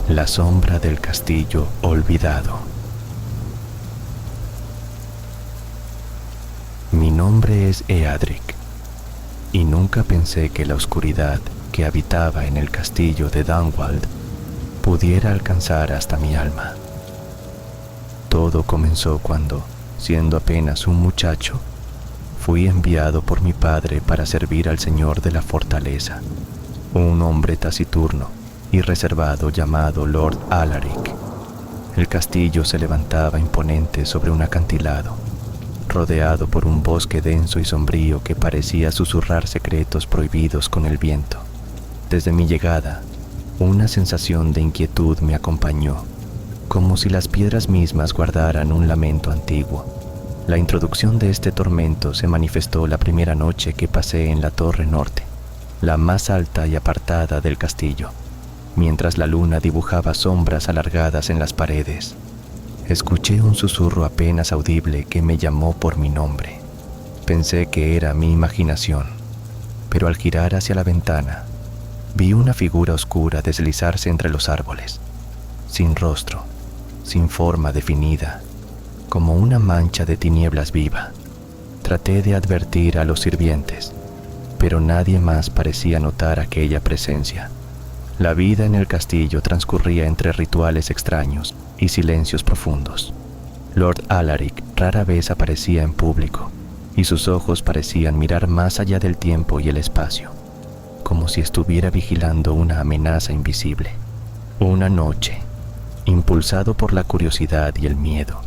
La sombra del castillo olvidado. Mi nombre es Eadric, y nunca pensé que la oscuridad que habitaba en el castillo de Dunwald pudiera alcanzar hasta mi alma. Todo comenzó cuando, siendo apenas un muchacho, fui enviado por mi padre para servir al señor de la fortaleza, un hombre taciturno y reservado llamado Lord Alaric. El castillo se levantaba imponente sobre un acantilado, rodeado por un bosque denso y sombrío que parecía susurrar secretos prohibidos con el viento. Desde mi llegada, una sensación de inquietud me acompañó, como si las piedras mismas guardaran un lamento antiguo. La introducción de este tormento se manifestó la primera noche que pasé en la torre norte, la más alta y apartada del castillo, mientras la luna dibujaba sombras alargadas en las paredes. Escuché un susurro apenas audible que me llamó por mi nombre. Pensé que era mi imaginación, pero al girar hacia la ventana, vi una figura oscura deslizarse entre los árboles, sin rostro, sin forma definida, como una mancha de tinieblas viva. Traté de advertir a los sirvientes, pero nadie más parecía notar aquella presencia. La vida en el castillo transcurría entre rituales extraños y silencios profundos. Lord Alaric rara vez aparecía en público, y sus ojos parecían mirar más allá del tiempo y el espacio, como si estuviera vigilando una amenaza invisible. Una noche, impulsado por la curiosidad y el miedo,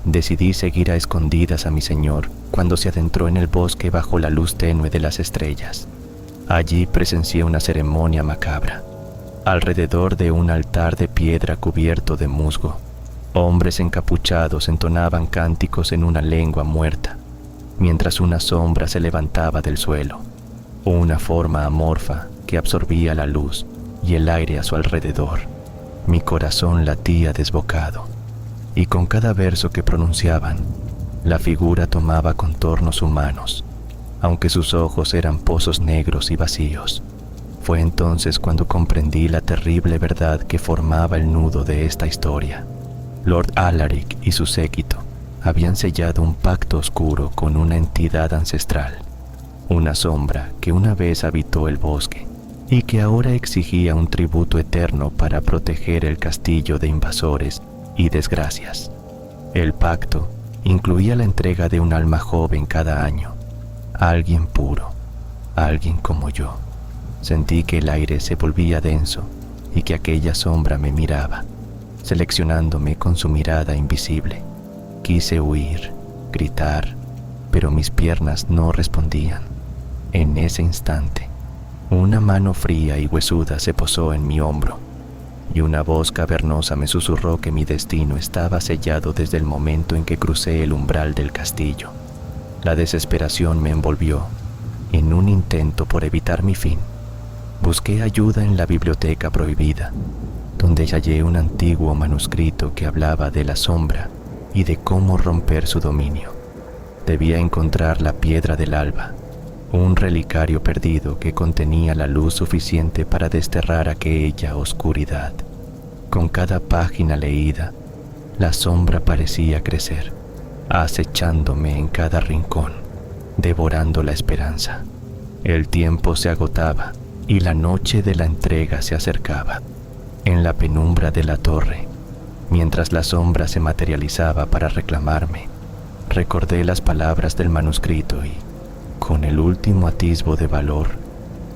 decidí seguir a escondidas a mi señor cuando se adentró en el bosque bajo la luz tenue de las estrellas. Allí presencié una ceremonia macabra. Alrededor de un altar de piedra cubierto de musgo, hombres encapuchados entonaban cánticos en una lengua muerta, mientras una sombra se levantaba del suelo, una forma amorfa que absorbía la luz y el aire a su alrededor. Mi corazón latía desbocado, y con cada verso que pronunciaban, la figura tomaba contornos humanos, aunque sus ojos eran pozos negros y vacíos. Fue entonces cuando comprendí la terrible verdad que formaba el nudo de esta historia. Lord Alaric y su séquito habían sellado un pacto oscuro con una entidad ancestral, una sombra que una vez habitó el bosque y que ahora exigía un tributo eterno para proteger el castillo de invasores y desgracias. El pacto incluía la entrega de un alma joven cada año, alguien puro, alguien como yo. Sentí que el aire se volvía denso y que aquella sombra me miraba, seleccionándome con su mirada invisible. Quise huir, gritar, pero mis piernas no respondían. En ese instante, una mano fría y huesuda se posó en mi hombro, y una voz cavernosa me susurró que mi destino estaba sellado desde el momento en que crucé el umbral del castillo. La desesperación me envolvió. En un intento por evitar mi fin, busqué ayuda en la biblioteca prohibida, donde hallé un antiguo manuscrito que hablaba de la sombra y de cómo romper su dominio. Debía encontrar la piedra del alba, un relicario perdido que contenía la luz suficiente para desterrar aquella oscuridad. Con cada página leída, la sombra parecía crecer, acechándome en cada rincón, devorando la esperanza. El tiempo se agotaba y la noche de la entrega se acercaba. En la penumbra de la torre, mientras la sombra se materializaba para reclamarme, recordé las palabras del manuscrito y, con el último atisbo de valor,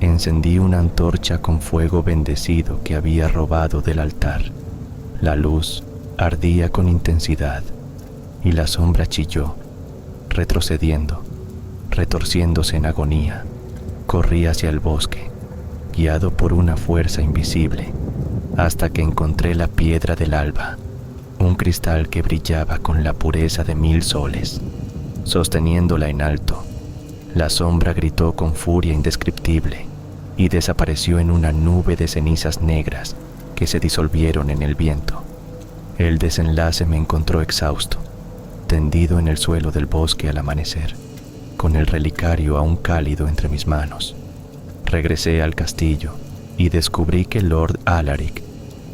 encendí una antorcha con fuego bendecido que había robado del altar. La luz ardía con intensidad y la sombra chilló, retrocediendo, retorciéndose en agonía. Corrí hacia el bosque, guiado por una fuerza invisible, hasta que encontré la piedra del alba, un cristal que brillaba con la pureza de 1000 soles. Sosteniéndola en alto, la sombra gritó con furia indescriptible y desapareció en una nube de cenizas negras que se disolvieron en el viento. El desenlace me encontró exhausto, tendido en el suelo del bosque al amanecer, con el relicario aún cálido entre mis manos. Regresé al castillo y descubrí que Lord Alaric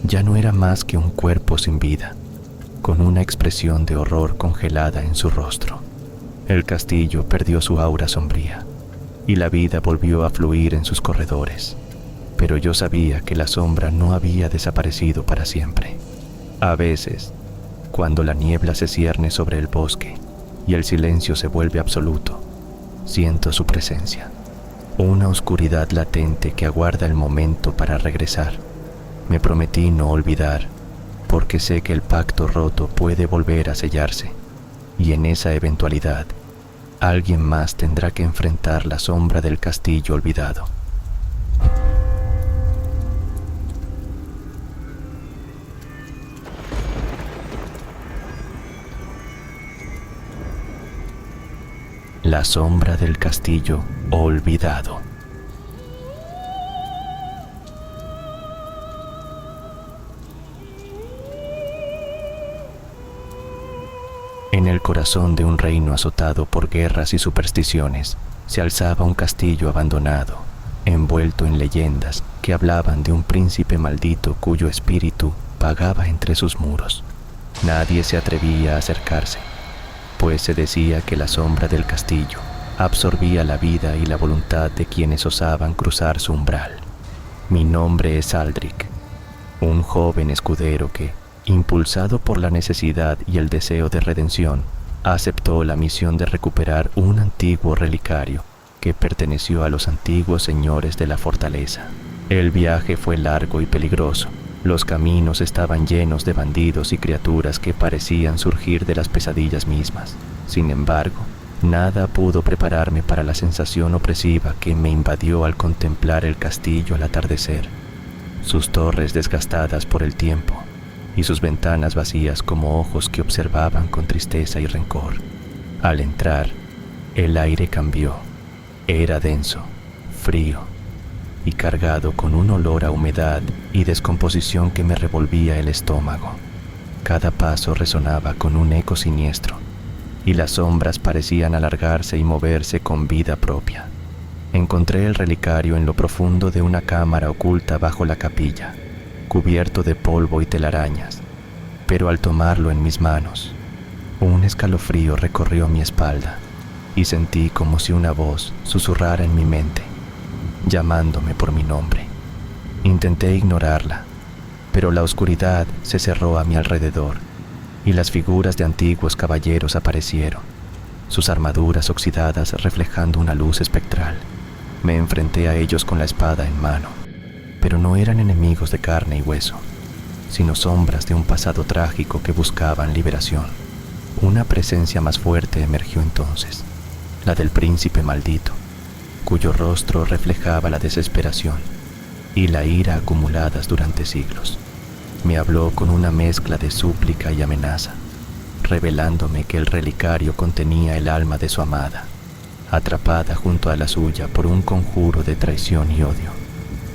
ya no era más que un cuerpo sin vida, con una expresión de horror congelada en su rostro. El castillo perdió su aura sombría y la vida volvió a fluir en sus corredores, pero yo sabía que la sombra no había desaparecido para siempre. A veces, cuando la niebla se cierne sobre el bosque y el silencio se vuelve absoluto, siento su presencia, una oscuridad latente que aguarda el momento para regresar. Me prometí no olvidar, porque sé que el pacto roto puede volver a sellarse, y en esa eventualidad, alguien más tendrá que enfrentar la sombra del castillo olvidado. La sombra del castillo olvidado. En el corazón de un reino azotado por guerras y supersticiones, se alzaba un castillo abandonado, envuelto en leyendas que hablaban de un príncipe maldito cuyo espíritu vagaba entre sus muros. Nadie se atrevía a acercarse, pues se decía que la sombra del castillo absorbía la vida y la voluntad de quienes osaban cruzar su umbral. Mi nombre es Aldric, un joven escudero que, impulsado por la necesidad y el deseo de redención, aceptó la misión de recuperar un antiguo relicario que perteneció a los antiguos señores de la fortaleza. El viaje fue largo y peligroso. Los caminos estaban llenos de bandidos y criaturas que parecían surgir de las pesadillas mismas. Sin embargo, nada pudo prepararme para la sensación opresiva que me invadió al contemplar el castillo al atardecer, sus torres desgastadas por el tiempo y sus ventanas vacías como ojos que observaban con tristeza y rencor. Al entrar, el aire cambió. Era denso, frío y cargado con un olor a humedad y descomposición que me revolvía el estómago. Cada paso resonaba con un eco siniestro y las sombras parecían alargarse y moverse con vida propia. Encontré el relicario en lo profundo de una cámara oculta bajo la capilla, cubierto de polvo y telarañas, pero al tomarlo en mis manos, un escalofrío recorrió mi espalda y sentí como si una voz susurrara en mi mente, llamándome por mi nombre. Intenté ignorarla, pero la oscuridad se cerró a mi alrededor y las figuras de antiguos caballeros aparecieron, sus armaduras oxidadas reflejando una luz espectral. Me enfrenté a ellos con la espada en mano, pero no eran enemigos de carne y hueso, sino sombras de un pasado trágico que buscaban liberación. Una presencia más fuerte emergió entonces, la del príncipe maldito, cuyo rostro reflejaba la desesperación y la ira acumuladas durante siglos. Me habló con una mezcla de súplica y amenaza, revelándome que el relicario contenía el alma de su amada, atrapada junto a la suya por un conjuro de traición y odio.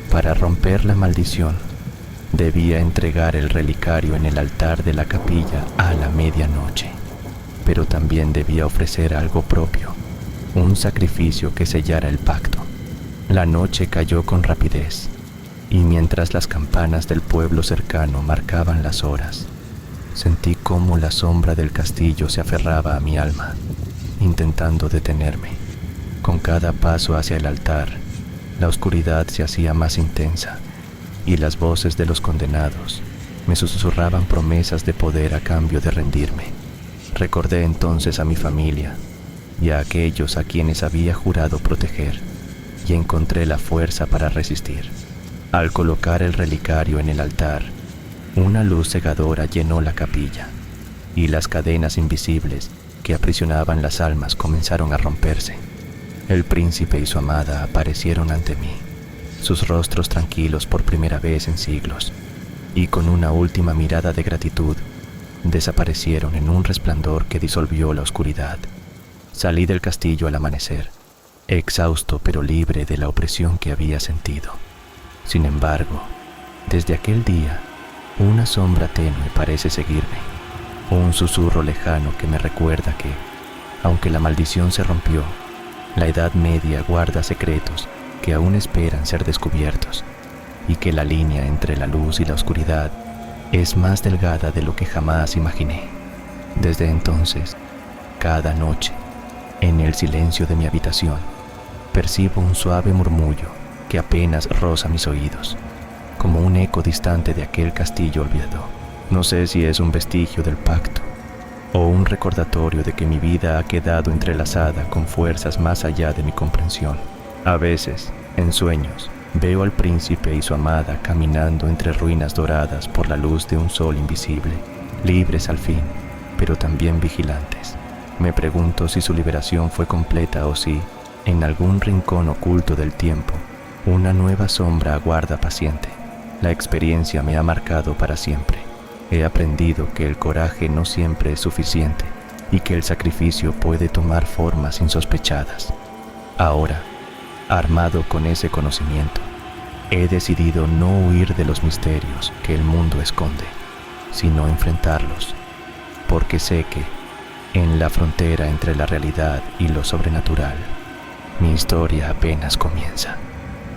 Para romper la maldición, debía entregar el relicario en el altar de la capilla a la medianoche, pero también debía ofrecer algo propio, un sacrificio que sellara el pacto. La noche cayó con rapidez, y mientras las campanas del pueblo cercano marcaban las horas, sentí cómo la sombra del castillo se aferraba a mi alma, intentando detenerme. Con cada paso hacia el altar, la oscuridad se hacía más intensa, y las voces de los condenados me susurraban promesas de poder a cambio de rendirme. Recordé entonces a mi familia y a aquellos a quienes había jurado proteger, y encontré la fuerza para resistir. Al colocar el relicario en el altar, una luz cegadora llenó la capilla, y las cadenas invisibles que aprisionaban las almas comenzaron a romperse. El príncipe y su amada aparecieron ante mí, sus rostros tranquilos por primera vez en siglos, y con una última mirada de gratitud, desaparecieron en un resplandor que disolvió la oscuridad. Salí del castillo al amanecer, exhausto pero libre de la opresión que había sentido. Sin embargo, desde aquel día, una sombra tenue parece seguirme, un susurro lejano que me recuerda que, aunque la maldición se rompió, la Edad Media guarda secretos que aún esperan ser descubiertos, y que la línea entre la luz y la oscuridad es más delgada de lo que jamás imaginé. Desde entonces, cada noche, en el silencio de mi habitación, percibo un suave murmullo que apenas roza mis oídos, como un eco distante de aquel castillo olvidado. No sé si es un vestigio del pacto o un recordatorio de que mi vida ha quedado entrelazada con fuerzas más allá de mi comprensión. A veces, en sueños, veo al príncipe y su amada caminando entre ruinas doradas por la luz de un sol invisible, libres al fin, pero también vigilantes. Me pregunto si su liberación fue completa o si, en algún rincón oculto del tiempo, una nueva sombra aguarda paciente. La experiencia me ha marcado para siempre. He aprendido que el coraje no siempre es suficiente y que el sacrificio puede tomar formas insospechadas. Ahora, armado con ese conocimiento, he decidido no huir de los misterios que el mundo esconde, sino enfrentarlos, porque sé que, en la frontera entre la realidad y lo sobrenatural, mi historia apenas comienza.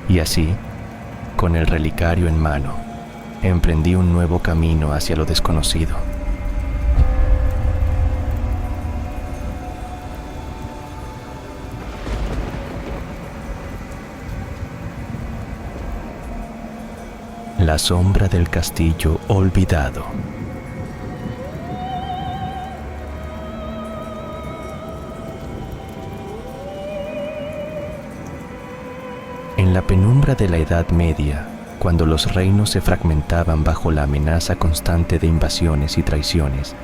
Y así, con el relicario en mano, emprendí un nuevo camino hacia lo desconocido. La sombra del castillo olvidado. En la penumbra de la Edad Media, cuando los reinos se fragmentaban bajo la amenaza constante de invasiones y traiciones,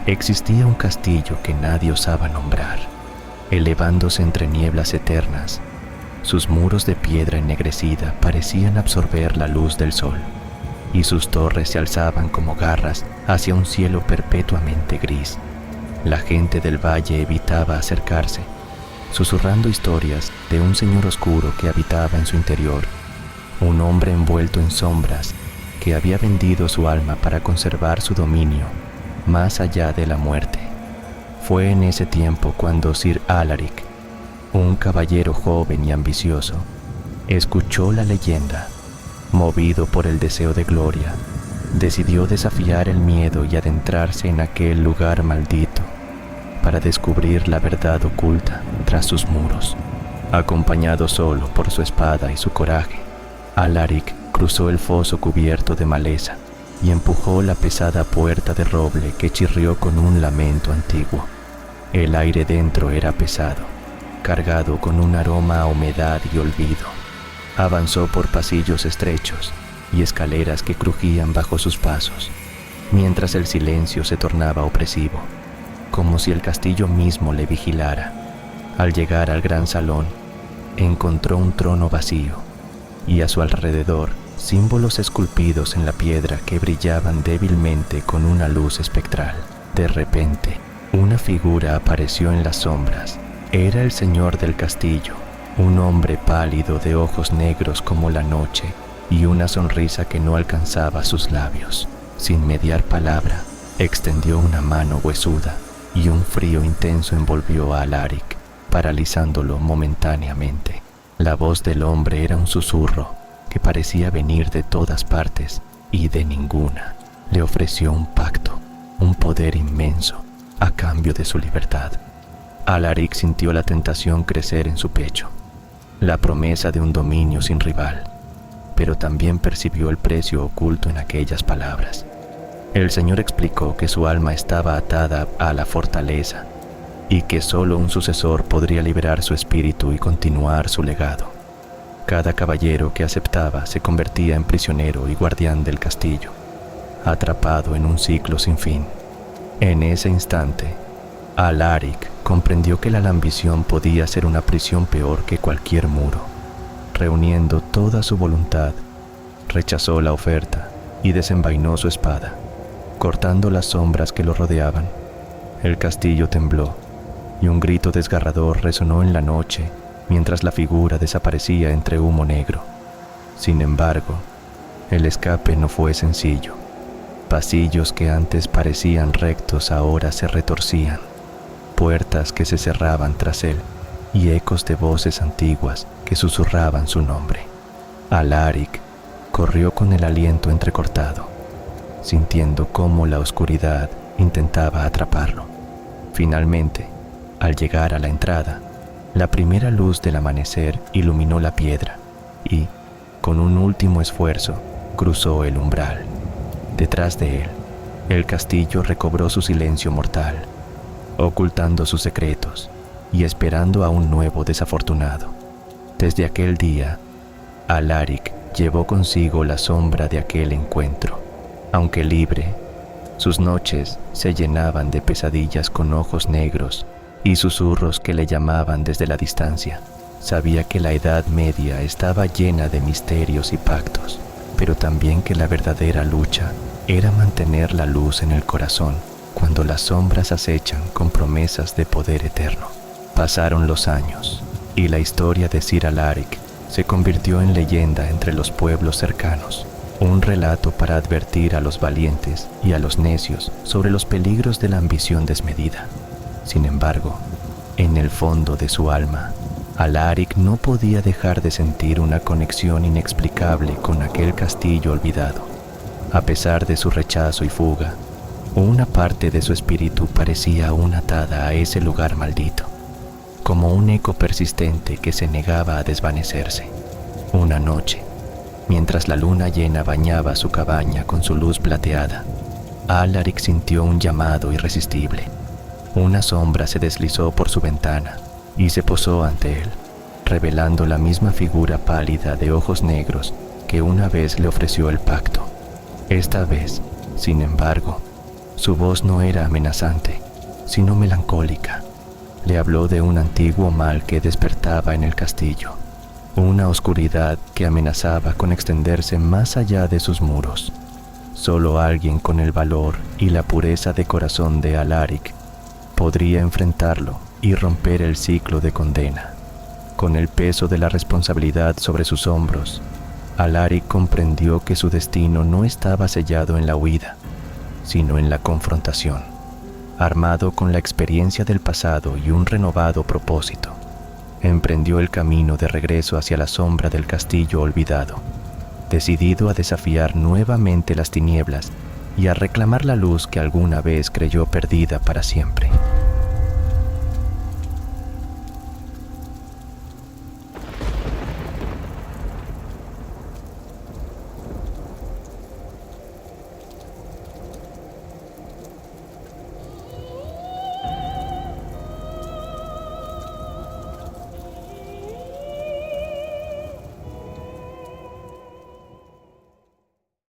existía un castillo que nadie osaba nombrar, elevándose entre nieblas eternas. Sus muros de piedra ennegrecida parecían absorber la luz del sol, y sus torres se alzaban como garras hacia un cielo perpetuamente gris. La gente del valle evitaba acercarse, susurrando historias de un señor oscuro que habitaba en su interior, un hombre envuelto en sombras que había vendido su alma para conservar su dominio más allá de la muerte. Fue en ese tiempo cuando Sir Alaric, un caballero joven y ambicioso, escuchó la leyenda. Movido por el deseo de gloria, decidió desafiar el miedo y adentrarse en aquel lugar maldito para descubrir la verdad oculta tras sus muros. Acompañado solo por su espada y su coraje, Alaric cruzó el foso cubierto de maleza y empujó la pesada puerta de roble que chirrió con un lamento antiguo. El aire dentro era pesado, cargado con un aroma a humedad y olvido. Avanzó por pasillos estrechos y escaleras que crujían bajo sus pasos, mientras el silencio se tornaba opresivo, como si el castillo mismo le vigilara. Al llegar al gran salón, encontró un trono vacío y a su alrededor símbolos esculpidos en la piedra que brillaban débilmente con una luz espectral. De repente, una figura apareció en las sombras. Era el señor del castillo, un hombre pálido de ojos negros como la noche y una sonrisa que no alcanzaba sus labios. Sin mediar palabra, extendió una mano huesuda y un frío intenso envolvió a Alaric, paralizándolo momentáneamente. La voz del hombre era un susurro que parecía venir de todas partes y de ninguna. Le ofreció un pacto, un poder inmenso, a cambio de su libertad. Alaric sintió la tentación crecer en su pecho, la promesa de un dominio sin rival, pero también percibió el precio oculto en aquellas palabras. El Señor explicó que su alma estaba atada a la fortaleza y que solo un sucesor podría liberar su espíritu y continuar su legado. Cada caballero que aceptaba se convertía en prisionero y guardián del castillo, atrapado en un ciclo sin fin. En ese instante, Alaric comprendió que la ambición podía ser una prisión peor que cualquier muro. Reuniendo toda su voluntad, rechazó la oferta y desenvainó su espada, cortando las sombras que lo rodeaban. El castillo tembló y un grito desgarrador resonó en la noche mientras la figura desaparecía entre humo negro. Sin embargo, el escape no fue sencillo. Pasillos que antes parecían rectos ahora se retorcían, puertas que se cerraban tras él y ecos de voces antiguas que susurraban su nombre. Alaric corrió con el aliento entrecortado, sintiendo cómo la oscuridad intentaba atraparlo. Finalmente, al llegar a la entrada, la primera luz del amanecer iluminó la piedra y, con un último esfuerzo, cruzó el umbral. Detrás de él, el castillo recobró su silencio mortal, ocultando sus secretos y esperando a un nuevo desafortunado. Desde aquel día, Alaric llevó consigo la sombra de aquel encuentro. Aunque libre, sus noches se llenaban de pesadillas con ojos negros y susurros que le llamaban desde la distancia. Sabía que la Edad Media estaba llena de misterios y pactos, pero también que la verdadera lucha era mantener la luz en el corazón cuando las sombras acechan con promesas de poder eterno. Pasaron los años y la historia de Sir Alaric se convirtió en leyenda entre los pueblos cercanos, un relato para advertir a los valientes y a los necios sobre los peligros de la ambición desmedida. Sin embargo, en el fondo de su alma, Alaric no podía dejar de sentir una conexión inexplicable con aquel castillo olvidado. A pesar de su rechazo y fuga, una parte de su espíritu parecía aún atada a ese lugar maldito, como un eco persistente que se negaba a desvanecerse. Una noche, mientras la luna llena bañaba su cabaña con su luz plateada, Alaric sintió un llamado irresistible. Una sombra se deslizó por su ventana y se posó ante él, revelando la misma figura pálida de ojos negros que una vez le ofreció el pacto. Esta vez, sin embargo, su voz no era amenazante, sino melancólica. Le habló de un antiguo mal que despertaba en el castillo, una oscuridad que amenazaba con extenderse más allá de sus muros. Solo alguien con el valor y la pureza de corazón de Alaric podría enfrentarlo y romper el ciclo de condena. Con el peso de la responsabilidad sobre sus hombros, Alaric comprendió que su destino no estaba sellado en la huida, sino en la confrontación. Armado con la experiencia del pasado y un renovado propósito, emprendió el camino de regreso hacia la sombra del castillo olvidado, decidido a desafiar nuevamente las tinieblas y a reclamar la luz que alguna vez creyó perdida para siempre.